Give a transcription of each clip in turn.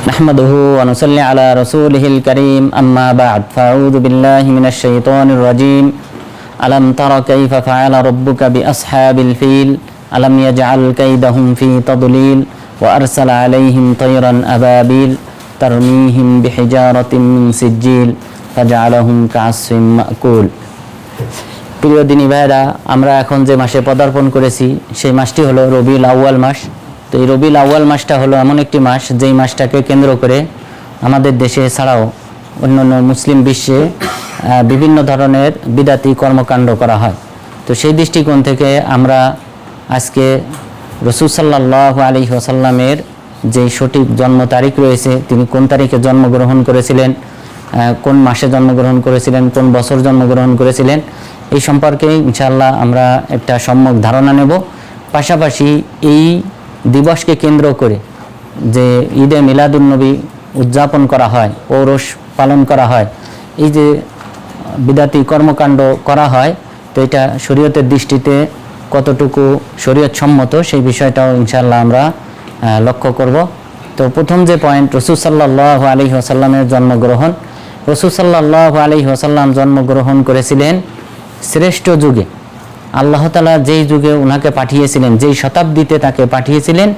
نحمده ونصلي على رسوله الكريم أما بعد فأعوذ بالله من الشيطان الرجيم ألم تر كيف فعل ربك بأصحاب الفيل ألم يجعل كيدهم في تضليل وأرسل عليهم طيرا أبابيل ترميهم بحجارة من سجيل فجعلهم كعصف مأكول। প্রিয় দিনী ভাইরা, আমরা এখন যে মাসে পদার্পণ করেছি সেই মাসটি হলো রবিউল আউয়াল মাস। তো এই রবিউল আউয়াল মাসটা হলো এমন একটি মাস যেই মাসটাকে কেন্দ্র করে আমাদের দেশে ছাড়াও অন্যান্য মুসলিম বিশ্বে বিভিন্ন ধরনের বিদাতি কর্মকাণ্ড করা হয়। তো সেই দৃষ্টিকোণ থেকে আমরা আজকে রাসূল সাল্লাল্লাহু আলাইহি ওয়াসাল্লামের যেই সঠিক জন্ম তারিখ রয়েছে, তিনি কোন তারিখে জন্মগ্রহণ করেছিলেন, কোন মাসে জন্মগ্রহণ করেছিলেন, কোন বছর জন্মগ্রহণ করেছিলেন, এই সম্পর্কে ইনশাআল্লাহ আমরা একটা সম্যক ধারণা নেব। পাশাপাশি এই দিবসকে কেন্দ্র করে যে ঈদে মিলাদুন্নবী উদযাপন করা হয়, ঔরস পালন করা হয়, এই যে বিদাতি কর্মকাণ্ড করা হয়, তো এটা শরীয়তের দৃষ্টিতে কতটুকু শরীয়ত সম্মত সেই বিষয়টাও ইনশাআল্লাহ আমরা লক্ষ্য করব। তো প্রথম যে পয়েন্ট, রাসূল সাল্লাল্লাহু আলাইহি ওয়াসাল্লামের জন্মগ্রহণ। রাসূল সাল্লাল্লাহু আলাইহি ওয়াসাল্লাম জন্মগ্রহণ করেছিলেন শ্রেষ্ঠ যুগে। আল্লাহ তাআলা যেই যুগে ওনাকে পাঠিয়েছিলেন, যেই শতাব্দীতে তাকে পাঠিয়েছিলেন,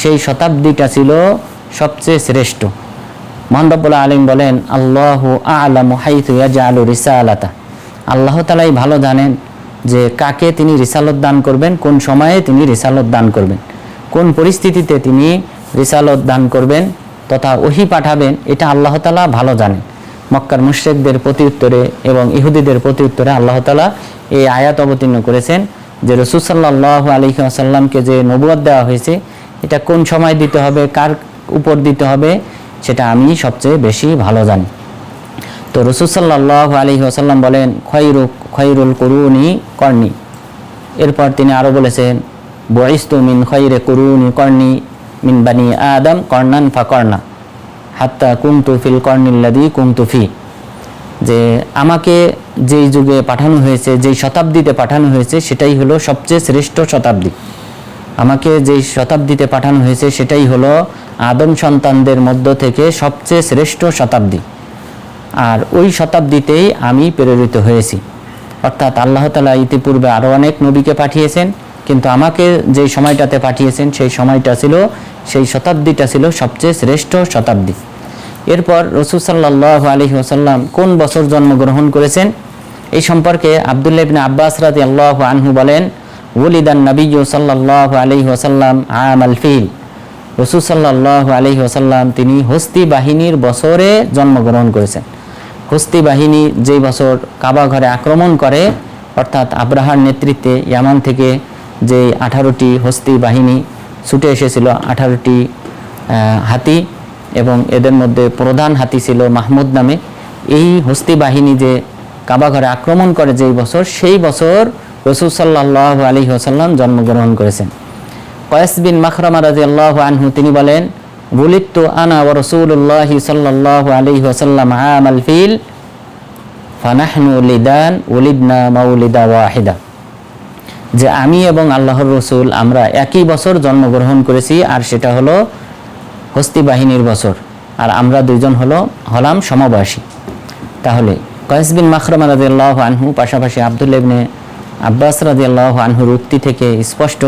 সেই শতাব্দীটা ছিল সবচেয়ে শ্রেষ্ঠ। মহান রব্বুল আলামিন বলেন, আল্লাহু আ'লামু হাইথু ইয়াজআলু রিসালাতা। আল্লাহ তাআলাই ভালো জানেন যে কাকে তিনি রিসালত দান করবেন, কোন সময়ে তিনি রিসালত দান করবেন, কোন পরিস্থিতিতে তিনি রিসালত দান করবেন তথা ওহী পাঠাবেন, এটা আল্লাহ তাআলা ভালো জানেন। মক্কার মুশরিকদের প্রতি উত্তরে এবং ইহুদিদের প্রতি উত্তরে আল্লাহ তাআলা এই আয়াত অবতীর্ণ করেছেন যে রাসূল সাল্লাল্লাহু আলাইহি ওয়াসাল্লামকে যে নবুয়ত দেওয়া হয়েছে এটা কোন সময় দিতে হবে, কার উপর দিতে হবে, সেটা আমি সবচেয়ে বেশি ভালো জানি। তো রাসূল সাল্লাল্লাহু আলাইহি ওয়াসাল্লাম বলেন, খয়রুল কুরুনি করনি। এরপর তিনি আরও বলেছেন, বুইস্তু মিন খয়রি কুরুনি করনি মিন বানি আদম করনান ফাকরনা হাত্তা কুনতু ফিল কর্নিল্লাযী কুনতু ফি। যে আমাকে যেই যুগে পাঠানো হয়েছে, যেই শতাব্দীতে পাঠানো হয়েছে, সেটাই হলো সবচেয়ে শ্রেষ্ঠ শতাব্দী। আমাকে যেই শতাব্দীতে পাঠানো হয়েছে সেটাই হলো আদম সন্তানদের মধ্য থেকে সবচেয়ে শ্রেষ্ঠ শতাব্দী, আর ওই শতাব্দীতেই আমি প্রেরিত হয়েছি। অর্থাৎ আল্লাহ তাআলা ইতিপূর্বে আরও অনেক নবীকে পাঠিয়েছেন, কিন্তু আমাকে যেই সময়টাতে পাঠিয়েছেন সেই সময়টা ছিল, সেই শতাব্দীটা ছিল সবচেয়ে শ্রেষ্ঠ শতাব্দী। এরপর রাসূল সাল্লাল্লাহু আলাইহি ওয়াসাল্লাম কোন বছর জন্মগ্রহণ করেছেন এই সম্পর্কে আব্দুল্লাহ ইবনে আব্বাস রাদিয়াল্লাহু আনহু বলেন, ওয়ালিদান নবিয়্যু সাল্লাল্লাহু আলাইহি ওয়াসাল্লাম আমাল ফিল। রাসূল সাল্লাল্লাহু আলাইহি ওয়াসাল্লাম তিনি হস্তি বাহিনীর বছরে জন্মগ্রহণ করেছেন। হস্তি বাহিনী যেই বছর কাবা ঘরে আক্রমণ করে, অর্থাৎ আব্রাহার নেতৃত্বে ইয়ামান থেকে যে 18টি হস্তি বাহিনী ছুটে এসেছিল, 18টি হাতি, এবং এদের মধ্যে প্রধান হাতি ছিল মাহমুদ নামে। এই হস্তি বাহিনী যে কাবা ঘরে আক্রমণ করে যেই বছর, সেই বছর রাসূল সাল্লাল্লাহু আলাইহি ওয়াসাল্লাম জন্মগ্রহণ করেছেন। কয়েস বিন মাখরামা রাদিয়াল্লাহু আনহু তিনি বলেন, বুলিদতু আনা ওয়া রাসূলুল্লাহি সাল্লাল্লাহু আলাইহি ওয়াসাল্লাম আমাল ফিল ফানাহনু লিদান ওয়ালিদনা মাউলিদা ওয়াহিদা। যে আমি এবং আল্লাহর রাসূল আমরা একই বছর জন্মগ্রহণ করেছি, আর সেটা হলো হস্তি বাহিনীর বছর, আর আমরা দুইজন হলাম সমবয়সী। তাহলে কয়েস বিন মাখরামা রাদিয়াল্লাহু আনহু পাশাপাশি আব্দুল্লাহ ইবনে আব্বাস রাদিয়াল্লাহু আনহুর উক্তি থেকে স্পষ্ট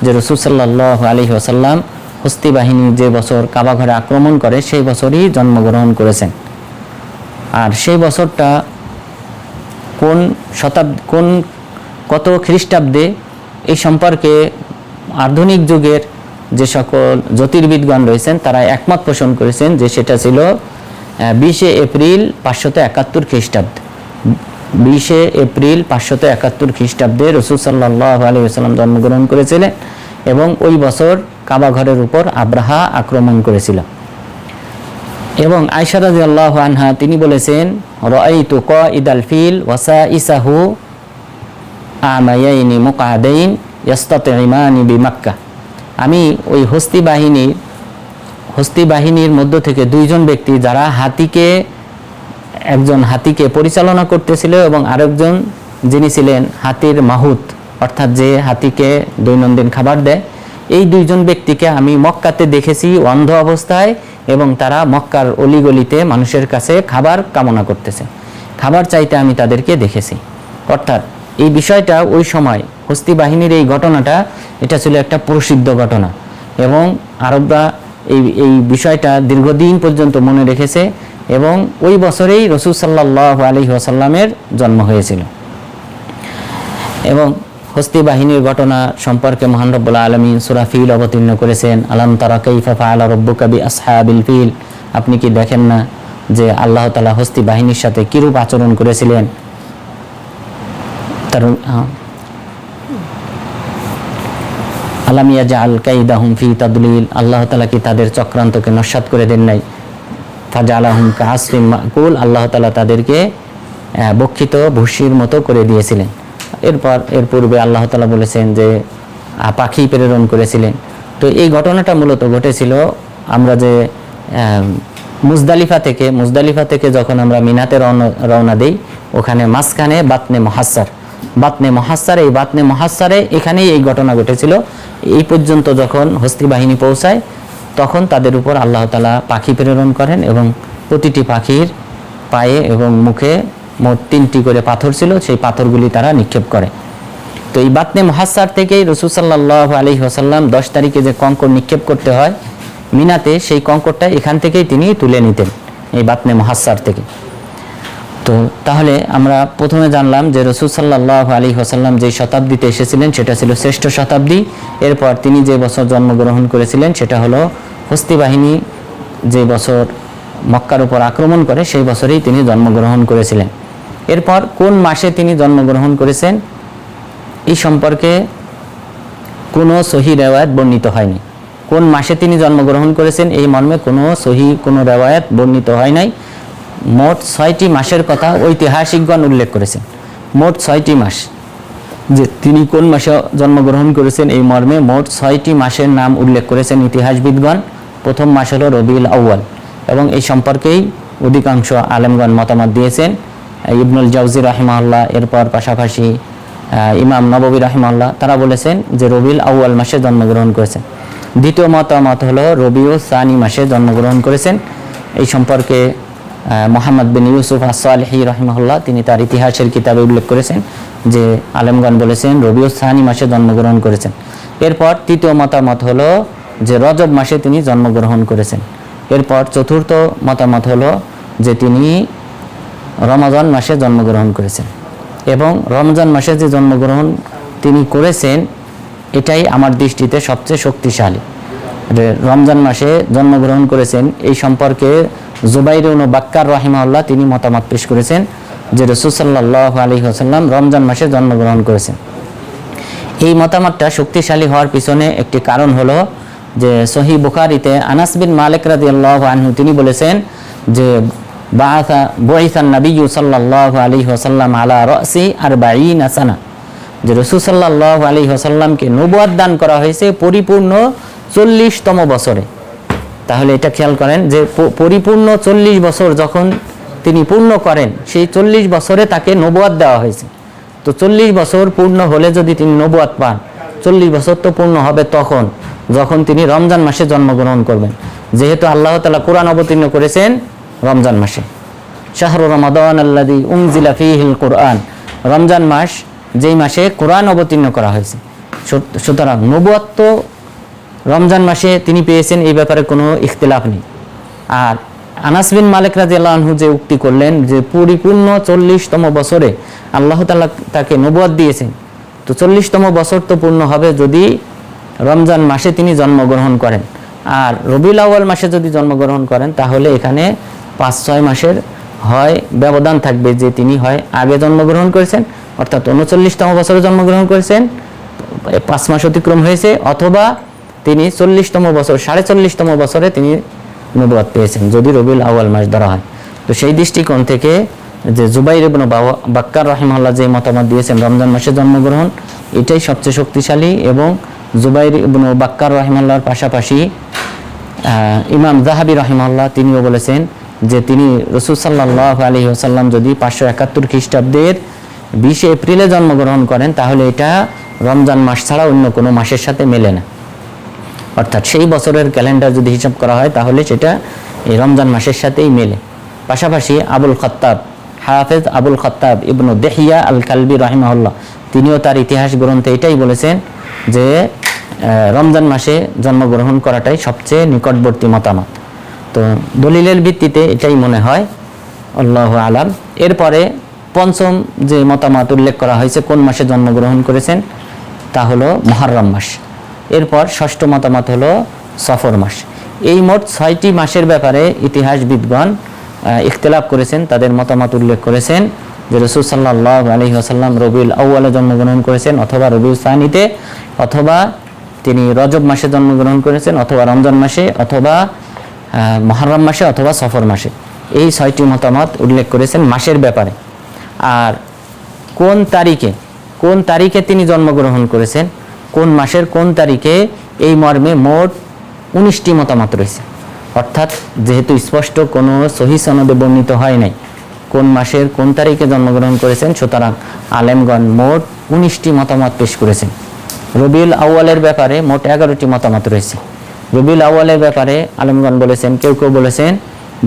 যে রাসূল সাল্লাল্লাহু আলাইহি ওয়াসাল্লাম হস্তি বাহিনী যে বছর কাবা ঘরে আক্রমণ করে সেই বছরই জন্মগ্রহণ করেছেন। আর সেই বছরটা কত খ্রিস্টাব্দে এই সম্পর্কে আধুনিক যুগের যে সকল জ্যোতির্বিদগণ রয়েছেন তারা একমত পোষণ করেছেন যে সেটা ছিল 20 এপ্রিল 571 খ্রিস্টাব্দ। 20 এপ্রিল 571 খ্রিস্টাব্দে রাসূল সাল্লাল্লাহু আলাইহি ওয়াসাল্লাম জন্মগ্রহণ করেছিলেন, এবং ওই বছর কাবা ঘরের উপর আব্রাহা আক্রমণ করেছিল। এবং আয়েশা রাদিয়াল্লাহু আনহা তিনি বলেছেন, রাআইতু কাইদাল ফিল ওয়া সাইসাহু আমায়াইনি মুকআদাইন ইয়াস্তাতিমানি বিমাক্কা। আমি ওই হস্তি বাহিনীর মধ্য থেকে দুইজন ব্যক্তি যারা একজন হাতিকে পরিচালনা করতেছিল এবং আরেকজন যিনি ছিলেন হাতির মাহুত, অর্থাৎ যে হাতিকে দৈনন্দিন খাবার দেয়, এই দুইজন ব্যক্তিকে আমি মক্কাতে দেখেছি অন্ধ অবস্থায়, এবং তারা মক্কার অলিগলিতে মানুষের কাছে খাবার কামনা করতেছে, খাবার চাইতে আমি তাদেরকে দেখেছি। অর্থাৎ এই বিষয়টা ওই সময় হস্তি বাহিনীর এই ঘটনাটা এটা ছিল একটা প্রসিদ্ধ ঘটনা, এবং আরবরা এই বিষয়টা দীর্ঘদিন পর্যন্ত মনে রেখেছে, এবং ওই বছরেই রাসূল সাল্লাল্লাহু আলাইহি ওয়াসাল্লামের জন্ম হয়েছিল। এবং হস্তি বাহিনীর ঘটনা সম্পর্কে মহান রব্বুল আলামিন সূরা ফিল অবতীর্ণ করেছেন, আলাম তারা কাইফা ফাআলা রাব্বুকা বিআসহাবিল ফিল, আপনি কি দেখেন না যে আল্লাহ তাআলা হস্তি বাহিনীর সাথে কিরূপ আচরণ করেছিলেন। আলাম ইয়াজআল কাইদাহুম ফি তাদলিল, আল্লাহ তাআলা কি তাদের চক্রান্তকে নস্যাৎ করে দেন নাই। ফাজালাহুম কাআসফিন মাকুল, আল্লাহ তাআলা তাদেরকে বক্ষিত ভুসির মতো করে দিয়েছিলেন। এর পূর্বে আল্লাহ তাআলা বলেছেন যে পাখি প্রেরণ করেছিলেন। তো এই ঘটনাটা মূলত ঘটেছিল আমরা যে মুজদালিফা থেকে যখন আমরা মিনাতে রওনা দেই, ওখানে মাঝখানে বাতনে মহাসার, এই বাতনে মহাসারে এখানেই এই ঘটনা ঘটেছিল। এই পর্যন্ত যখন হস্তি বাহিনী পৌঁছায় তখন তাদের উপর আল্লাহ তাআলা পাখি প্রেরণ করেন, এবং প্রতিটি পাখির পায়ে এবং মুখে মোট 3টি করে পাথর ছিল, সেই পাথরগুলি তারা নিক্ষেপ করে। তো এই বাতনে মহাসার থেকেই রাসূল সাল্লাল্লাহু আলাইহি ওয়াসাল্লাম 10 তারিখে যে কঙ্কর নিক্ষেপ করতে হয় মিনাতে, সেই কঙ্করটা এখান থেকেই তিনি তুলে নিতেন, এই বাতনে মহাসার থেকে। তো তাহলে আমরা প্রথমে জানলাম যে রাসূল সাল্লাল্লাহু আলাইহি ওয়াসাল্লাম যে শতাব্দীতে এসেছিলেন সেটা ছিল শ্রেষ্ঠ শতাব্দী। এরপর তিনি যে বছর জন্মগ্রহণ করেছিলেন সেটা হলো হস্তি বাহিনী যে বছর মক্কার উপর আক্রমণ করে সেই বছরেই তিনি জন্মগ্রহণ করেছিলেন। এরপর কোন মাসে তিনি জন্মগ্রহণ করেছেন এই সম্পর্কে কোনো সহি রেওয়ায়াত বর্ণিত হয়নি। কোন মাসে তিনি জন্মগ্রহণ করেছেন এই মর্মে কোনো রেওয়ায়াত বর্ণিত হয় নাই। মোট 6টি মাসের কথা ঐতিহাসিকগণ উল্লেখ করেছেন, মোট 6টি মাস। যে তিনি কোন মাসে জন্মগ্রহণ করেছেন এই মর্মে মোট 6টি মাসের নাম উল্লেখ করেছেন ইতিহাসবিদগণ। প্রথম মাস হলো রবিউল আউয়াল, এবং এই সম্পর্কেই অধিকাংশ আলেমগণ মতামত দিয়েছেন। ইবনুল জাওজি রাহিমাহুল্লাহ, এরপর পাশাপাশি ইমাম নববী রাহিমাহুল্লাহ, তারা বলেছেন যে রবিউল আউয়াল মাসে জন্মগ্রহণ করেছেন। দ্বিতীয় মতামত হলো রবিউল সানি মাসে জন্মগ্রহণ করেছেন। এই সম্পর্কে মুহাম্মদ বিন ইউসুফ আস-সালিহি রাহিমাহুল্লাহ তিনি তার ইতিহাসের কিতাবে উল্লেখ করেছেন যে আলেমগণ বলেছেন রবিউল সানি মাসে জন্মগ্রহণ করেছেন। এরপর তৃতীয় মতামত হলো যে রজব মাসে তিনি জন্মগ্রহণ করেছেন। এরপর চতুর্থ মতামত হলো যে তিনি রমজান মাসে জন্মগ্রহণ করেছেন, এবং রমজান মাসে যে জন্মগ্রহণ তিনি করেছেন এটাই আমার দৃষ্টিতে সবচেয়ে শক্তিশালী। রমজান মাসে জন্মগ্রহণ করেছেন এই সম্পর্কে জুবাইর ইবনে বাক্কার রাহিমাহুল্লাহ তিনি মতামত পেশ করেছেন যে রাসূল সাল্লাল্লাহু আলাইহি ওয়াসাল্লাম রমজান মাসে জন্মগ্রহণ করেছেন। এই মতামতটা শক্তিশালী হওয়ার পিছনে একটি কারণ হলো যে সহিহ বুখারীতে আনাস বিন মালিক রাদিয়াল্লাহু আনহু তিনি বলেছেন যে বুইসান নবিয়্যু সাল্লাল্লাহু আলাইহি ওয়াসাল্লাম আলা রাসি 40 সানা, যে রাসূল সাল্লাল্লাহু আলাইহি ওয়াসাল্লামকে নবুয়ত দান করা হয়েছে পরিপূর্ণ 40তম বছরে। তাহলে এটা খেয়াল করেন যে পরিপূর্ণ 40 বছর যখন তিনি পূর্ণ করেন সেই 40 বছরে তাকে নবুয়ত দেওয়া হয়েছে। তো 40 বছর পূর্ণ হলে যদি তিনি নবুয়ত পান, 40 বছর তো পূর্ণ হবে তখন যখন তিনি রমজান মাসে জন্মগ্রহণ করবেন, যেহেতু আল্লাহ তাআলা কোরআন অবতীর্ণ করেছেন রমজান মাসে। শাহরু রমাদান আল্লাযী উনজিলা ফীহিল কুরআন, রমজান মাস যেই মাসে কোরআন অবতীর্ণ করা হয়েছে। সুতরাং নবুয়ত তো রমজান মাসে তিনি পেয়েছেন, এই ব্যাপারে কোনো ইখতিলাফ নেই। আর আনাস বিন মালিক রাদিয়াল্লাহু আনহু যে উক্তি করলেন যে পরিপূর্ণ 40তম বছরে আল্লাহ তাআলা তাকে নবুয়ত দিয়েছেন, তো 40তম বছর তো পূর্ণ হবে যদি রমজান মাসে তিনি জন্মগ্রহণ করেন। আর রবিউল আউয়াল মাসে যদি জন্মগ্রহণ করেন তাহলে এখানে 5-6 মাসের হয় ব্যবধান থাকবে, যে তিনি হয় আগে জন্মগ্রহণ করেছেন অর্থাৎ 39তম বছরে জন্মগ্রহণ করেছেন, 5 মাস অতিক্রম হয়েছে, অথবা তিনি 40তম বছর 45তম বছরে তিনি নবুয়ত পেয়েছেন যদি রবিউল আউয়াল মাস ধরা হয়। তো সেই দৃষ্টিকোণ থেকে যে জুবাইর ইবনে বাক্কার রাহিমাহুল্লাহ যে মতামত দিয়েছেন রমজান মাসে জন্মগ্রহণ, এটাই সবচেয়ে শক্তিশালী। এবং জুবাইর ইবনে বাক্কার রাহিমাহুল্লাহর পাশাপাশি ইমাম যাহাবী রাহিমাহুল্লাহ তিনিও বলেছেন যে তিনি রাসূল সাল্লাল্লাহু আলাইহি ওয়াসাল্লাম যদি 571 খ্রিস্টাব্দের 20 এপ্রিলে জন্মগ্রহণ করেন তাহলে এটা রমজান মাস ছাড়া অন্য কোনো মাসের সাথে মেলে না। অর্থাৎ সেই বছরের ক্যালেন্ডার যদি হিসাব করা হয় তাহলে সেটা এই রমজান মাসের সাথেই মেলে। পাশাপাশি আবুল খত্তাব, হাফেজ আবুল খত্তাব ইবনু দেহিয়া আল কালবি রাহিমাহুল্লাহ, তিনিও তার ইতিহাস গ্রন্থে এটাই বলেছেন যে রমজান মাসে জন্মগ্রহণ করাটাই সবচেয়ে নিকটবর্তী মতামত। তো দলিলের ভিত্তিতে এটাই মনে হয়, আল্লাহু আলাম। এরপরে পঞ্চম যে মতামত উল্লেখ করা হয়েছে কোন মাসে জন্মগ্রহণ করেছেন তা হলো মুহররম মাস। এরপর ষষ্ঠ মতামত হলো সফর মাস। এই মোট 6টি মাসের ব্যাপারে ইতিহাসবিদগণ ইখতিলাফ করেছেন, তাদের মতামত উল্লেখ করেছেন যে রাসূল সাল্লাল্লাহু আলাইহি ওয়াসাল্লাম রবিউল আউয়ালে জন্মগ্রহণ করেছেন, অথবা রবিউল সানিতে, অথবা তিনি রজব মাসে জন্মগ্রহণ করেছেন, অথবা রমজান মাসে, অথবা মুহররম মাসে, অথবা সফর মাসে। এই 6টি মতামত উল্লেখ করেছেন মাসের ব্যাপারে। আর কোন তারিখে তিনি জন্মগ্রহণ করেছেন, কোন মাসের কোন তারিখে, এই মর্মে মোট 19টি মতামত রয়েছে। অর্থাৎ যেহেতু স্পষ্ট কোনো সহিহ সনদে বর্ণিত হয় নাই কোন মাসের কোন তারিখে জন্মগ্রহণ করেছেন, সুতরাং আলেমগণ মোট 19টি মতামত পেশ করেছেন। রবিউল আউয়ালের ব্যাপারে মোট 11টি মতামত রয়েছে। রবিউল আউয়ালের ব্যাপারে আলেমগণ বলেছেন, কেউ বলেছেন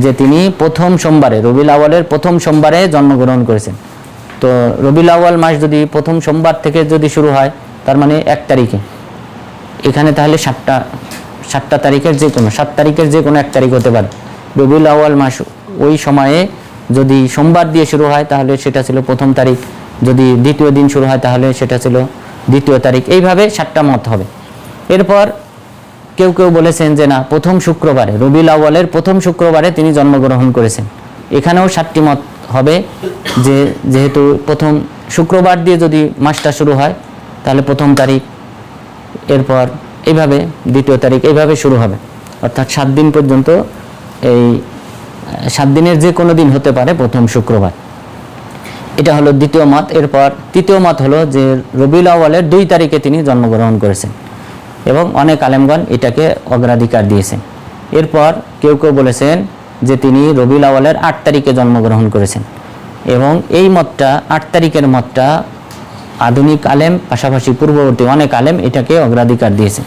যে তিনি প্রথম সোমবারে, রবিউল আউয়ালের প্রথম সোমবারে জন্মগ্রহণ করেছেন। তো রবিউল আউয়াল মাস যদি প্রথম সোমবার থেকে যদি শুরু হয় তার মানে 1 তারিখে, এখানে তাহলে 7টা তারিখের যে কোনো 7 তারিখের যে কোনো 1 তারিখ হতে পারে। রবিউল আউয়াল মাস ওই সময়ে যদি সোমবার দিয়ে শুরু হয় তাহলে সেটা ছিল প্রথম তারিখ, যদি দ্বিতীয় দিন শুরু হয় তাহলে সেটা ছিল দ্বিতীয় তারিখ। এইভাবে 7টা মত হবে। এরপর কেউ বলেছেন যে না, প্রথম শুক্রবারে, রবিউল আউয়ালের প্রথম শুক্রবারে তিনি জন্মগ্রহণ করেছেন। এখানেও 7টি মত হবে, যেহেতু প্রথম শুক্রবার দিয়ে যদি মাসটা শুরু হয় তাহলে প্রথম তারিখ, এরপর এইভাবে দ্বিতীয় তারিখ, এইভাবে শুরু হবে। অর্থাৎ 7 দিন পর্যন্ত, এই 7 দিনের যে কোনো দিন হতে পারে প্রথম শুক্রবার। এটা হলো দ্বিতীয় মত। এরপর তৃতীয় মত হলো যে রবিউল আউয়ালের 2 তারিখে তিনি জন্মগ্রহণ করেছেন, এবং অনেক আলেমগণ এটাকে অগ্রাধিকার দিয়েছেন। এরপর কেউ বলেছেন যে তিনি রবিউল আউয়ালের 8 তারিখে জন্মগ্রহণ করেছেন, এবং এই মতটা 8 তারিখের মতটা আধুনিক আলেম, পাশাপাশি পূর্ববর্তী অনেক আলেম এটাকে অগ্রাধিকার দিয়েছেন।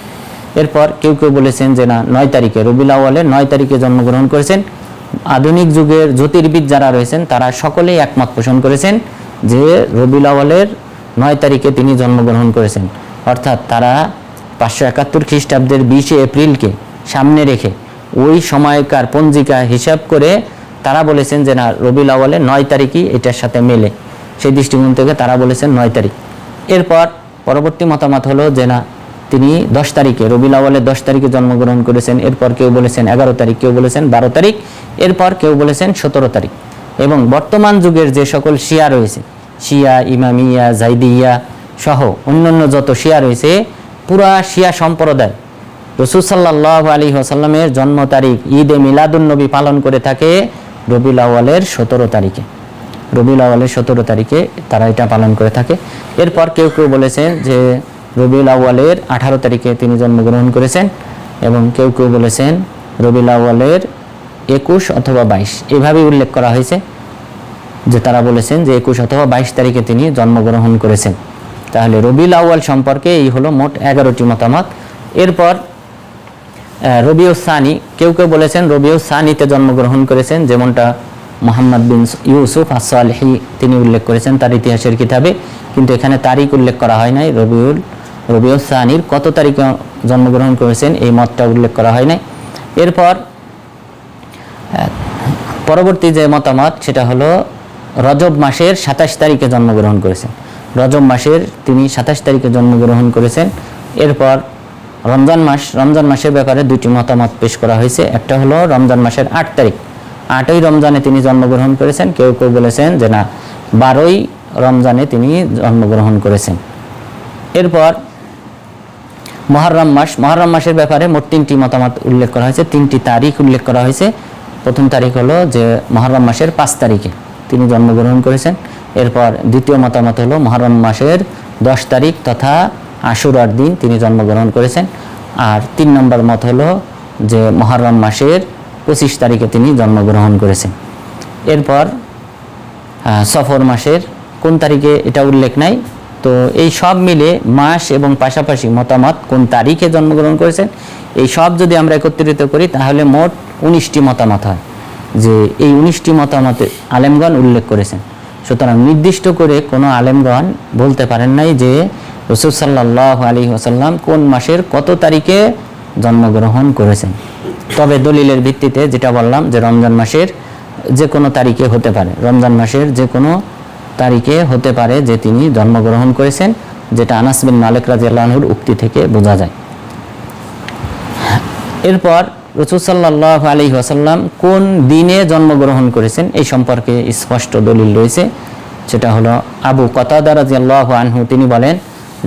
এরপর কেউ বলেছেন যে না, 9 তারিখে, রবিউল আউয়ালের 9 তারিখে জন্মগ্রহণ করেছেন। আধুনিক যুগের জ্যোতির্বিদ যারা রয়েছেন তারা সকলেই একমত পোষণ করেছেন যে রবিউল আউয়ালের 9 তারিখে তিনি জন্মগ্রহণ করেছেন। অর্থাৎ তারা 571 খ্রিস্টাব্দের 20 এপ্রিলকে সামনে রেখে ওই সময়কার পঞ্জিকা হিসাব করে তারা বলেছেন যে না, রবিউল আউয়ালের 9 তারিখই এটার সাথে মেলে। সেই দৃষ্টিকোণ থেকে তারা বলেছেন 9 তারিখ। এরপর পরবর্তী মতামত হলো যে না, তিনি 10 তারিখে, রবিউল আউয়ালের 10 তারিখে জন্মগ্রহণ করেছেন। এরপর কেউ বলেছেন 11 তারিখ, কেউ বলেছেন 12 তারিখ, এরপর কেউ বলেছেন 17 তারিখ। এবং বর্তমান যুগের যে সকল শিয়া রয়েছে, শিয়া, ইমামিয়া, জাইদিয়া সহ অন্যান্য যত শিয়া রয়েছে, পুরা শিয়া সম্প্রদায় রাসূল সাল্লাল্লাহু আলাইহি ওয়াসাল্লামের জন্ম তারিখ ঈদে মিলাদুন্নবী পালন করে থাকে রবিউল আউয়ালের 17 তারিখে। রবিউল আউয়ালের 17 তারিখে তারা এটা পালন করে থাকে। এরপর কেউ বলেছেন যে রবিউল আউয়ালের 18 তারিখে তিনি জন্মগ্রহণ করেছেন, এবং কেউ বলেছেন রবিউল আউয়ালের 21 অথবা 22, এভাবেই উল্লেখ করা হয়েছে যে তারা বলেছেন যে 21 অথবা 22 তারিখে তিনি জন্মগ্রহণ করেছেন। তাহলে রবিউল আউয়াল সম্পর্কে এই হলো মোট 11টি মতামত। এরপর রবিউল সানি, কেউ বলেছেন রবিউল সানিতে জন্মগ্রহণ করেছেন, যেমনটা মুহাম্মদ বিন ইউসুফ আস-সালিহি তিনি উল্লেখ করেছেন তার ইতিহাসের কিতাবে, কিন্তু এখানে তারিখ উল্লেখ করা হয় নাই। রবিউল সানির কত তারিখে জন্মগ্রহণ করেছেন এই মতটা উল্লেখ করা হয় নাই। এরপর পরবর্তী যে মতামত সেটা হলো রজব মাসের 27 তারিখে জন্মগ্রহণ করেছেন। রজব মাসের তিনি 27 তারিখে জন্মগ্রহণ করেছেন। এরপর রমজান মাসের ব্যাপারে 2টি মতামত পেশ করা হয়েছে। একটা হলো রমজান মাসের 8 তারিখ, 8ই রমজানে তিনি জন্মগ্রহণ করেছেন। কেউ বলেছেন যে না, 12ই রমজানে তিনি জন্মগ্রহণ করেছেন। এরপর মুহররম মাসের ব্যাপারে মোট 3টি মতামত উল্লেখ করা হয়েছে, 3টি তারিখ উল্লেখ করা হয়েছে। প্রথম তারিখ হলো যে মুহররম মাসের 5 তারিখে তিনি জন্মগ্রহণ করেছেন। এরপর দ্বিতীয় মতামত হলো মুহররম মাসের 10 তারিখ তথা আশুরার দিন তিনি জন্মগ্রহণ করেছেন। আর 3 নম্বর মত হলো যে মুহররম মাসের 25 তারিখে তিনি জন্মগ্রহণ করেছেন। এরপর সফর মাসের কোন তারিখে এটা উল্লেখ নাই। তো এই সব মিলে মাস এবং পাশাপাশি মতামত কোন তারিখে জন্মগ্রহণ করেছেন এই সব যদি আমরা একত্রিত করি তাহলে মোট 19টি মতামত হয়, যে এই 19টি মতামতে আলেমগণ উল্লেখ করেছেন। সুতরাং নির্দিষ্ট করে কোনো আলেমগণ বলতে পারেন নাই যে রাসূল সাল্লাল্লাহু আলাইহি ওয়াসাল্লাম কোন মাসের কত তারিখে জন্মগ্রহণ করেছেন। তবে দলিলের ভিত্তিতে যেটা বললাম যে রমজান মাসের যে কোনো তারিখে হতে পারে, রমজান মাসের যে কোনো তারিখে হতে পারে যে তিনি জন্মগ্রহণ করেছেন, যেটা আনাস বিন মালিক রাদিয়াল্লাহু আনহুর উক্তি থেকে বোঝা যায়। এরপর রাসূল সাল্লাল্লাহু আলাইহি ওয়াসাল্লাম কোন দিনে জন্মগ্রহণ করেছেন এই সম্পর্কে স্পষ্ট দলিল রয়েছে। সেটা হলো আবু কাতাদা রাদিয়াল্লাহু আনহু, তিনি বলেন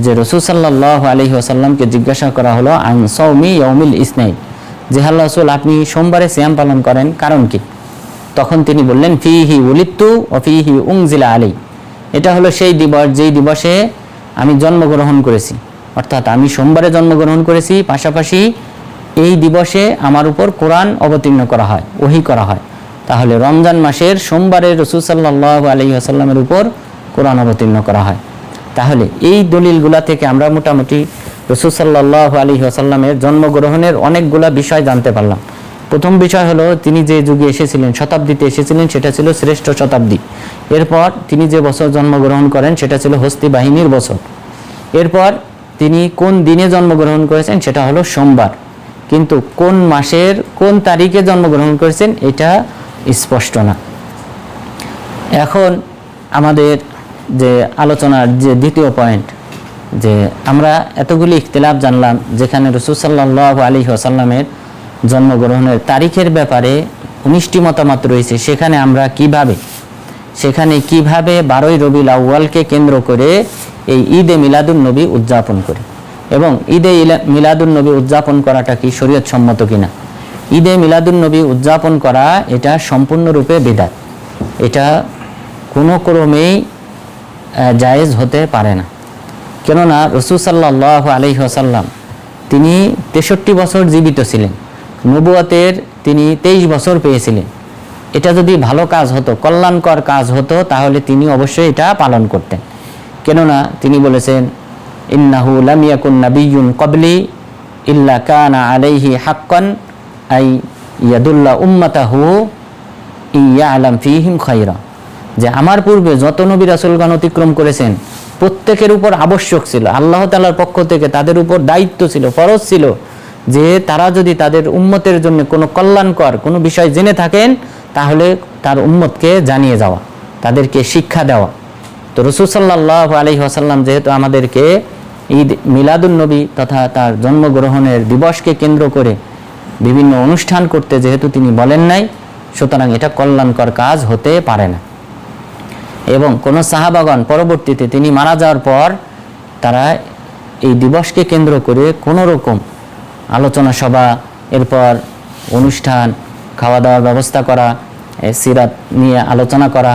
যে রাসূল সাল্লাল্লাহু আলাইহি ওয়াসাল্লামকে জিজ্ঞাসা করা হলো আন সাওমি ইয়াউমিল ইসনাইন, যে আল্লাহ রাসূল আপনি সোমবারে সিয়াম পালন করেন, কারণ কি? তখন তিনি বললেন ফিহি উলিদতু ওয়া ফিহি উনজিলা আলাই, এটা হলো সেই দিবস যেই দিবসে আমি জন্মগ্রহণ করেছি, অর্থাৎ আমি সোমবারে জন্মগ্রহণ করেছি, পাশাপাশি এই দিবসে আমার উপর কোরআন অবতীর্ণ করা হয়, ওহী করা হয়। তাহলে রমজান মাসের সোমবারে রাসূল সাল্লাল্লাহু আলাইহি ওয়াসাল্লামের উপর কোরআন অবতীর্ণ করা হয়। তাহলে এই দলিলগুলা থেকে আমরা মোটামুটি রাসূল সাল্লাল্লাহু আলাইহি ওয়াসাল্লামের জন্মগ্রহণের অনেকগুলা বিষয় জানতে পারলাম। প্রথম বিষয় হলো তিনি যে যুগে এসেছিলেন, শতাব্দীতে এসেছিলেন, সেটা ছিল শ্রেষ্ঠ শতাব্দী। এরপর তিনি যে বছর জন্মগ্রহণ করেন সেটা ছিল হস্তি বাহিনীর বছর। এরপর তিনি কোন দিনে জন্মগ্রহণ করেছেন সেটা হলো সোমবার, কিন্তু কোন মাসের কোন তারিখে জন্মগ্রহণ করেছেন এটা স্পষ্ট না। এখন আমাদের যে আলোচনার যে দ্বিতীয় পয়েন্ট, যে আমরা এতগুলি ইখতিলাফ জানলাম যেখানে রাসূল সাল্লাল্লাহু আলাইহি ওয়াসাল্লামের জন্মগ্রহণের তারিখের ব্যাপারে 19টি মতামত রয়েছে, সেখানে 12ই রবিউল আউয়ালকে কেন্দ্র করে এই ঈদে মিলাদুন নবী উদযাপন করি, এবং ঈদে মিলাদুন নবী উদযাপন করাটা কি শরীয়ত সম্মত কিনা। ঈদে মিলাদুন নবী উদযাপন করা এটা সম্পূর্ণরূপে বিদআত, এটা কোনো ক্রমেই জায়েজ হতে পারে না। কেননা রাসূল সাল্লাল্লাহু আলাইহি ওয়াসাল্লাম তিনি 63 বছর জীবিত ছিলেন, নবুয়তের তিনি 23 বছর পেয়েছিলেন। এটা যদি ভালো কাজ হতো, কল্যাণকর কাজ হতো, তাহলে তিনি অবশ্যই এটা পালন করতেন। কেননা তিনি বলেছেন ইন্নাহু লাম ইয়াকুন নাবিয়্যুন ক্বাবলি ইল্লা কানা আলাইহি হাক্কান আই ইয়াদুল্লা উম্মাতাহু ইয়ালাম ফীহিম খায়রা, যে আমার পূর্বে যত নবী রাসূলগণ অতিক্রম করেছেন প্রত্যেকের উপর আবশ্যক ছিল, আল্লাহ তাআলার পক্ষ থেকে তাদের উপর দায়িত্ব ছিল, ফরজ ছিল যে তারা যদি তাদের উম্মতের জন্য কোনো কল্যাণকর কোনো বিষয় জেনে থাকেন তাহলে তার উম্মতকে জানিয়ে যাওয়া, তাদেরকে শিক্ষা দেওয়া। তো রাসূল সাল্লাল্লাহু আলাইহি ওয়াসাল্লাম যেহেতু আমাদেরকে ঈদ মিলাদুন নবী তথা তার জন্মগ্রহণের দিবসকে কেন্দ্র করে বিভিন্ন অনুষ্ঠান করতে যেহেতু তিনি বলেন নাই, সুতরাং এটা কল্যাণকর কাজ হতে পারে না। এবং কোনো সাহাবাগণ পরবর্তীতে তিনি মারা যাওয়ার পর তারা এই দিবসকে কেন্দ্র করে কোনো রকম আলোচনা সভা, এরপর অনুষ্ঠান, খাওয়া দাওয়ার ব্যবস্থা করা, সিরাত নিয়ে আলোচনা করা,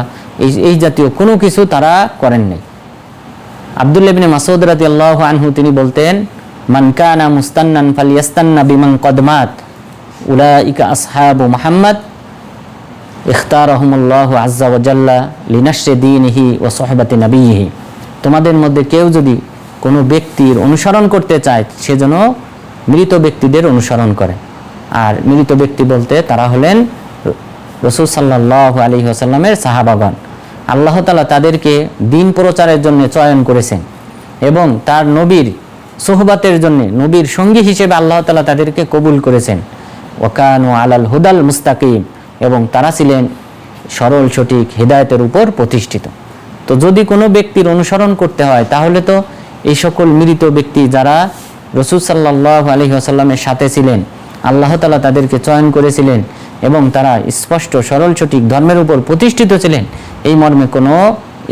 এই জাতীয় কোনো কিছু তারা করেন নাই। আব্দুল্লাহ ইবনে মাসউদ রাদিয়াল্লাহু আনহু তিনি বলতেন মান কানা মুস্তান্নান ফালিয়াস্তান্না বিমান কদমাত উলাইকা আসহাবু মুহাম্মদ ইখতারাহুমুল্লাহু আযজা ওয়া জাল্লা লিনাশরি দীনিহি ওয়া সুহবাতি নবিয়িহি, তোমাদের মধ্যে কেউ যদি কোনো ব্যক্তির অনুসরণ করতে চায় সে যেন মৃত ব্যক্তিদের অনুসরণ করে। আর মৃত ব্যক্তি বলতে তারা হলেন রাসূল সাল্লাল্লাহু আলাইহি ওয়াসাল্লামের সাহাবাগণ। আল্লাহ তাআলা তাদেরকে দিন প্রচারের জন্য চয়ন করেছেন এবং তার নবীর সুহবাতের জন্য, নবীর সঙ্গী হিসেবে আল্লাহ তাআলা তাদেরকে কবুল করেছেন। ওয়া কানু আলাল হুদাল মুস্তাকিম, এবং তারা ছিলেন সরল সঠিক হিদায়াতের উপর প্রতিষ্ঠিত। তো যদি কোনো ব্যক্তির অনুসরণ করতে হয় তাহলে তো এই সকল মৃত ব্যক্তি যারা রাসূল সাল্লাল্লাহু আলাইহি ওয়াসাল্লামের সাথে ছিলেন, আল্লাহ তাআলা তাদেরকে চয়ন করেছিলেন এবং তারা স্পষ্ট সরল সঠিক ধর্মের উপর প্রতিষ্ঠিত ছিলেন, এই মর্মে কোনো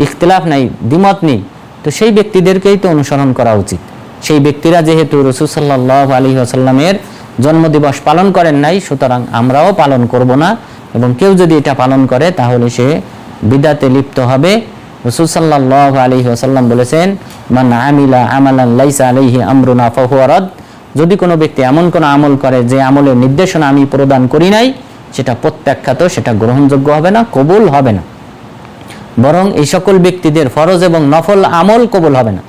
ইখতিলাফ নাই, দ্বিমত নেই। তো সেই ব্যক্তিদেরকেই তো অনুসরণ করা উচিত। সেই ব্যক্তিরা যেহেতু রাসূল সাল্লাল্লাহু আলাইহি ওয়াসাল্লামের জন্মদিবস পালন করেন নাই, সুতরাং আমরাও পালন করব না, এবং কেউ যদি এটা পালন করে তাহলে সে বিদআতে লিপ্ত হবে। রাসূল সাল্লাল্লাহু আলাইহি ওয়াসাল্লাম বলেছেন মান আমিলা আমালান লাইসা আলাইহি আমরুনা ফাহুয়া রাদ, যদি কোনো ব্যক্তি এমন কোনো আমল করে যে আমলের নির্দেশনা আমি প্রদান করি নাই, সেটা প্রত্যাখ্যাত, সেটা গ্রহণযোগ্য হবে না, কবুল হবে না। বরং এই সকল ব্যক্তিদের ফরজ এবং নফল আমল কবুল হবে না।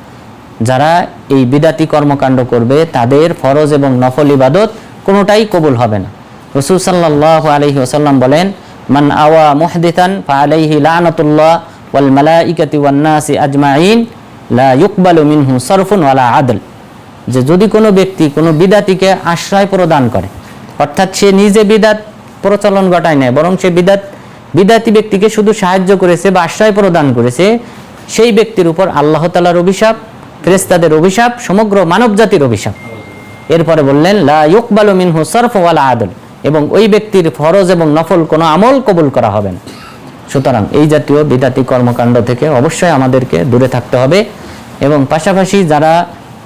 যারা এই বিদাতি কর্মকাণ্ড করবে তাদের ফরজ এবং নফল ইবাদত কোনোটাই কবুল হবে না। রাসূল সাল্লাল্লাহু আলাইহি ওয়াসাল্লাম বলেন, মান আওয়া মুহদিতান ফাআলাইহি লানাতুল্লাহ ওয়াল মালাইকাতি ওয়ান নাসি আজমাইন লা ইউকবালু মিনহু সরফুন ওয়ালা আদল। যে যদি কোনো ব্যক্তি কোনো বিদাতিকে আশ্রয় প্রদান করে, অর্থাৎ সে নিজে বিদাত প্রচলন ঘটায় না, বরং সে বিদাতি ব্যক্তিকে শুধু সাহায্য করেছে বা আশ্রয় প্রদান করেছে, সেই ব্যক্তির উপর আল্লাহ তাআলার অভিশাপ, ফেরেশতাদের অভিশাপ, সমগ্র মানব জাতির অভিশাপ। এরপরে বললেন লা ইউকবালু মিনহু সরফ ওয়ালা আদল, এবং ওই ব্যক্তির ফরজ এবং নফল কোনো আমল কবুল করা হবে না। সুতরাং এই জাতীয় বিদাতি কর্মকাণ্ড থেকে অবশ্যই আমাদেরকে দূরে থাকতে হবে। এবং পাশাপাশি যারা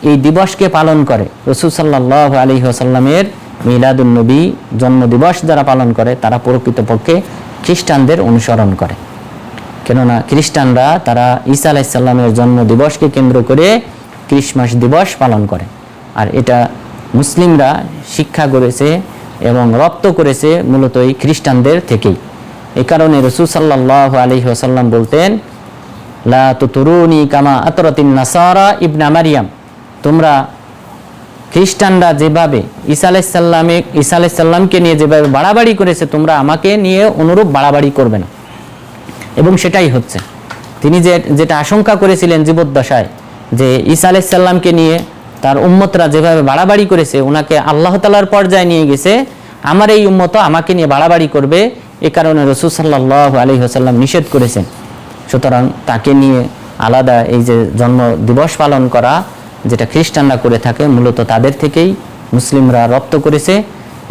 এই দিবসকে পালন করে, রাসূল সাল্লাল্লাহু আলাইহি ওয়াসাল্লামের মিলাদুন নবী জন্মদিবস যারা পালন করে, তারা প্রকৃতপক্ষে খ্রিস্টানদের অনুসরণ করে। কেননা খ্রিস্টানরা তারা ঈসা আলাইহিস সালামের জন্মদিবসকে কেন্দ্র করে ক্রিসমাস দিবস পালন করে, আর এটা মুসলিমরা শিক্ষা করেছে এবং রপ্ত করেছে মূলত এই খ্রিস্টানদের থেকেই। এই কারণে রাসূল সাল্লাল্লাহু আলাইহি ওয়াসাল্লাম বলতেন, লা তুতুরুনি কামা আতরাতিন নাসারা ইবনা মারিয়াম, তোমরা খ্রিস্টানরা যেভাবে ঈসা আলাইহিস সালামকে নিয়ে যেভাবে বাড়াবাড়ি করেছে, তোমরা আমাকে নিয়ে অনুরূপ বাড়াবাড়ি করবে না। এবং সেটাই হচ্ছে। তিনি যেটা আশঙ্কা করেছিলেন জীবদ্দশায়, যে ঈসা আলাইহিস সালামকে নিয়ে তার উম্মতরা যেভাবে বাড়াবাড়ি করেছে, ওনাকে আল্লাহ তাআলার পর্যায়ে নিয়ে গেছে, আমার এই উম্মত আমাকে নিয়ে বাড়াবাড়ি করবে। এ কারণে রাসূল সাল্লাল্লাহু আলাইহি ওয়াসাল্লাম নিষেধ করেছেন। সুতরাং তাকে নিয়ে আলাদা এই যে জন্ম দিবস পালন করা, যেটা খ্রিস্টানরা করে থাকে, মূলত তাদের থেকেই মুসলিমরা রপ্ত করেছে।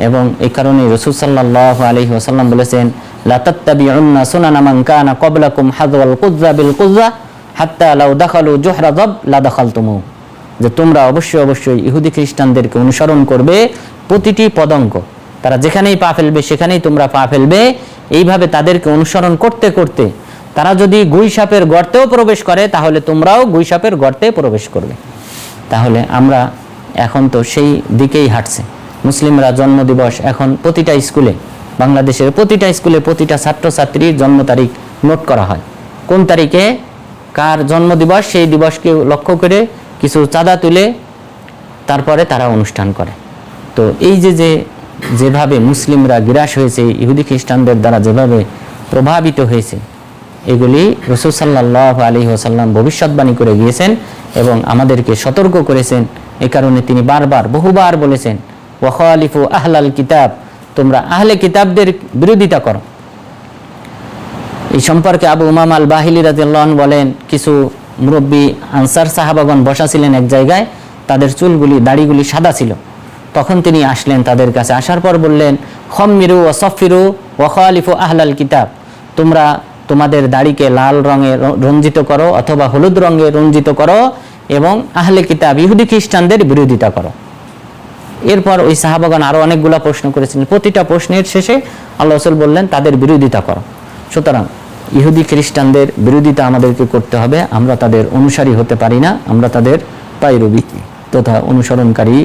এবং এই কারণে রাসূল সাল্লাল্লাহু আলাইহি ওয়াসাল্লাম বলেছেন, লা তাত্তাবিউন্না সুনানা মান কানা ক্বাবলাকুম হাযওয়াল কুযযা বিল কুযযা হাত্তা লাউ দাখালু জুহরা যাব লা দাখালতুমু, যে তোমরা অবশ্যই ইহুদি খ্রিস্টানদেরকে অনুসরণ করবে প্রতিটি পদঙ্ক, তারা যেখানেই পা ফেলবে সেখানেই তোমরা পা ফেলবে। এইভাবে তাদেরকে অনুসরণ করতে করতে তারা যদি গুইসাপের গর্তেও প্রবেশ করে, তাহলে তোমরাও গুইসাপের গর্তে প্রবেশ করবে। তাহলে আমরা এখন তো সেই দিকেই হাঁটছে। মুসলিমরা জন্মদিবস এখন প্রতিটা স্কুলে, বাংলাদেশের প্রতিটা স্কুলে প্রতিটা ছাত্রছাত্রীর জন্ম তারিখ নোট করা হয়, কোন তারিখে কার জন্মদিবস, সেই দিবসকে লক্ষ্য করে কিছু চাঁদা তুলে তারপরে তারা অনুষ্ঠান করে। তো এই যেভাবে মুসলিমরা গ্রাস হয়েছে, ইহুদি খ্রিস্টানদের দ্বারা যেভাবে প্রভাবিত হয়েছে, এগুলি রাসূল সাল্লাল্লাহু আলাইহি ওয়াসাল্লাম ভবিষ্যৎবাণী করে গিয়েছেন এবং আমাদেরকে সতর্ক করেছেন। এই কারণে তিনি বহুবার বলেছেন, ওয়া খালিফু আহলাল কিতাব, তোমরা আহলে কিতাবদের বিরোধিতা করো। এই সম্পর্কে আবু উমামা আল বাহিলি রাদিয়াল্লাহু আনহু বলেন, কিছু মুরব্বী আনসার সাহাবাগণ বসা ছিলেন এক জায়গায়, তাদের চুলগুলি, দাড়িগুলি সাদা ছিল। তখন তিনি আসলেন তাদের কাছে, আসার পর বললেন, খম্মিরু ওয়া সফিরু ওয়া খালিফু আহলাল কিতাব, তোমরা তোমাদের দাড়িকে লাল রঙে রঞ্জিত করো অথবা হলুদ রঙে রঞ্জিত করো এবং আহলে কিতাব ইহুদি খ্রিস্টানদের বিরোধিতা করো। এরপর ওই সাহাবাগণ আরো অনেকগুলো প্রশ্ন করেছিলেন, প্রতিটা প্রশ্নের শেষে আল্লাহ রাসূল বললেন তাদের বিরোধিতা করো। সুতরাং ইহুদি খ্রিস্টানদের বিরোধিতা আমাদেরকে করতে হবে, আমরা তাদের অনুসারী হতে পারি না, আমরা তাদের পাইরবি তথা অনুসরণকারী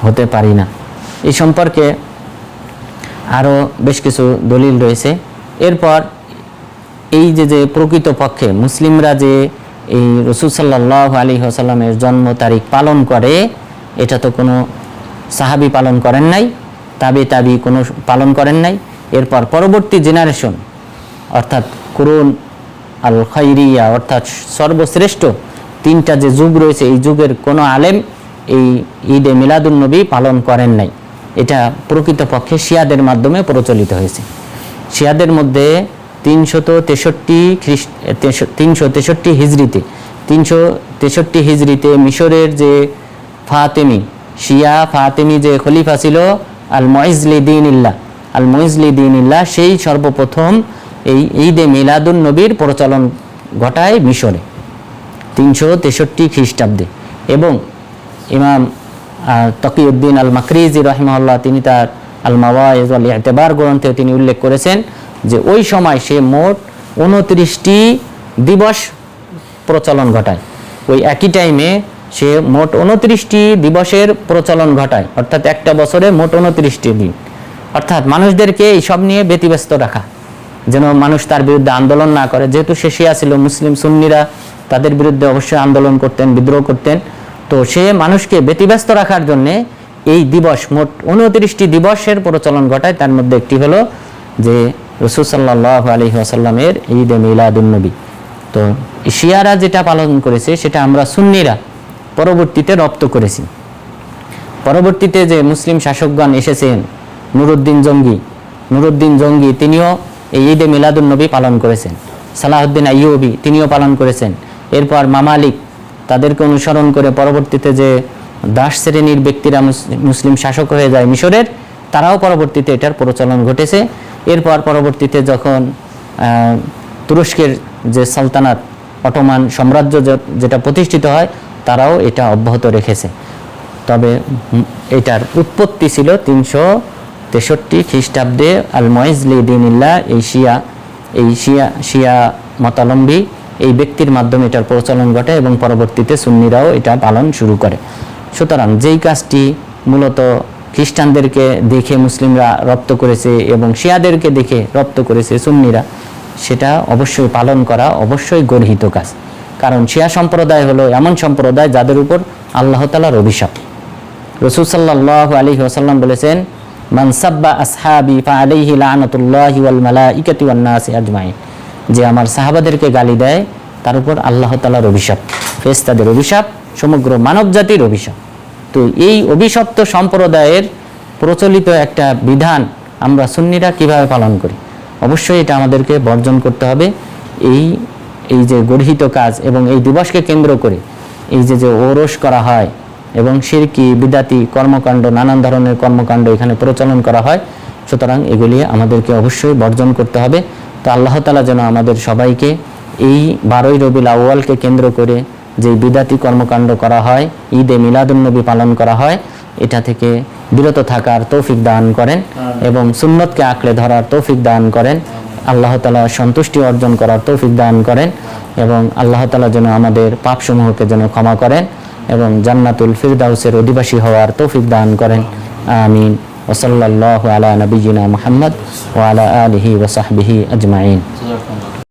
হতে পারি না। এই সম্পর্কে আরও বেশ কিছু দলিল রয়েছে। এরপর এই যে প্রকৃতপক্ষে মুসলিমরা যে এই রাসূল সাল্লাল্লাহু আলাইহি ওয়াসাল্লামের জন্ম তারিখ পালন করে, এটা তো কোনো সাহাবী পালন করেন নাই, তাবি কোনো পালন করেন নাই। এরপর পরবর্তী জেনারেশন, অর্থাৎ কুরুন আল খাইরিয়া, অর্থাৎ সর্বশ্রেষ্ঠ তিনটা যে যুগ রয়েছে, এই যুগের কোনো আলেম এই ঈদে মিলাদুন নবী পালন করেন নাই। এটা প্রকৃতপক্ষে শিয়াদের মাধ্যমে প্রচলিত হয়েছে। শিয়াদের মধ্যে 363 হিজরিতে মিশরের যে ফাতেমি যে খলিফা ছিল আল মুইজলি দীনিল্লাহ, সেই সর্বপ্রথম এই ঈদে মিলাদুন নবীর প্রচলন ঘটায় মিশরে 363 খ্রিস্টাব্দে। এবং ইমাম তকিউদ্দিন আল মাকরিজি রাহিমাহুল্লাহ, তিনি তার আল মাওয়াইজ ওয়াল ইতিবার গ্রন্থে তিনি উল্লেখ করেছেন যে ওই সময় সে মোট 29টি দিবস প্রচলন ঘটায়। ওই একই টাইমে সে মোট 29টি দিবসের প্রচলন ঘটায়, অর্থাৎ একটা বছরে মোট 29টি দিন, অর্থাৎ মানুষদেরকে এইসব নিয়ে ব্যতিব্যস্ত রাখা। যেন মানুষ তার বিরুদ্ধে আন্দোলন না করে। যেহেতু সে শিয়া ছিল, মুসলিম সুন্নিরা তাদের বিরুদ্ধে অবশ্যই আন্দোলন করতেন, বিদ্রোহ করতেন। তো সে মানুষকে ব্যতিব্যস্ত রাখার জন্যে এই দিবস, মোট 29টি দিবসের প্রচলন ঘটায়। তার মধ্যে একটি হলো যে রাসূল সাল্লাল্লাহু আলাইহি ওয়াসাল্লামের ঈদে মিলাদুন্নবী। তো শিয়ারা যেটা পালন করেছে সেটা আমরা সুন্নিরা পরবর্তীতে রপ্ত করেছি। পরবর্তীতে যে মুসলিম শাসকগণ এসেছেন, নুরুদ্দিন জঙ্গি তিনিও এই ঈদে মিলাদুন্নবী পালন করেছেন। সালাহউদ্দিন আইয়ুবী তিনিও পালন করেছেন। এরপর মামালিক, তাদেরকে অনুসরণ করে পরবর্তীতে যে দাস শ্রেণীর ব্যক্তিরা মুসলিম শাসক হয়ে যায় মিশরের, তারাও পরবর্তীতে এটার প্রচলন ঘটেছে। এরপর পরবর্তীতে যখন তুরস্কের যে সালতানাত, অটোমান সাম্রাজ্য যেটা প্রতিষ্ঠিত হয়, তারাও এটা অব্যাহত রেখেছে। তবে এটার উৎপত্তি ছিল 363 খ্রিস্টাব্দে আল মুইজলি দিনিল্লাহ, এই শিয়া মতাবলম্বী এই ব্যক্তির মাধ্যমে এটার প্রচলন ঘটে এবং পরবর্তীতে সুন্নিরাও এটা পালন শুরু করে। সুতরাং যেই কাজটি মূলত খ্রিস্টানদেরকে দেখে মুসলিমরা রপ্ত করেছে এবং শিয়াদেরকে দেখে রপ্ত করেছে সুন্নিরা, সেটা অবশ্যই পালন করা অবশ্যই গর্হিত কাজ। কারণ শিয়া সম্প্রদায় হলো এমন সম্প্রদায় যাদের উপর আল্লাহ তাআলার অভিশাপ। রাসূল সাল্লাল্লাহু আলাইহি ওয়াসাল্লাম বলেছেন, মান সাব্বা আসহাবি ফাআলাইহি লানাতুল্লাহি ওয়াল মালাইকাতি ওয়ান নাসি আজমাইন, যে আমার সাহাবাদেরকে গালি দেয় তার উপর আল্লাহ তাআলার অভিশাপ, ফেরেশতাদের অভিশাপ, সমগ্র মানব জাতির অভিশাপ। তো এই অভিশপ্ত সম্প্রদায়ের প্রচলিত একটা বিধান আমরা সুন্নিরা কিভাবে পালন করি, অবশ্যই এটা আমাদেরকে বর্জন করতে হবে। এই যে গর্হিত কাজ এবং এই দিবসকে কেন্দ্র করে এই যে ওরস করা হয় এবং শিরকি বিদাতি কর্মকাণ্ড, নানান ধরনের কর্মকাণ্ড এখানে প্রচলন করা হয়, সুতরাং এগুলি আমাদেরকে অবশ্যই বর্জন করতে হবে। তো আল্লাহ তাআলা যেন আমাদের সবাইকে এই 12ই রবিউল আউয়ালকে কেন্দ্র করে যে বিদাতি কর্মকাণ্ড করা হয়, ঈদে মিলাদুন্নবী পালন করা হয়, এটা থেকে বিরত থাকার তৌফিক দান করেন এবং সুন্নতকে আঁকড়ে ধরার তৌফিক দান করেন। আল্লাহ তাআলা সন্তুষ্টি অর্জন করার তৌফিক দান করেন এবং আল্লাহ তাআলা যেন আমাদের পাপসমূহকে যেন ক্ষমা করেন এবং জান্নাতুল ফিরদাউসের অধিবাসী হওয়ার তৌফিক দান করেন। আমিন। ওয়া সাল্লাল্লাহু আলা নবিয়িনা মুহাম্মদ ওয়া আলা আলিহি ওয়া সাহবিহি আজমাইন।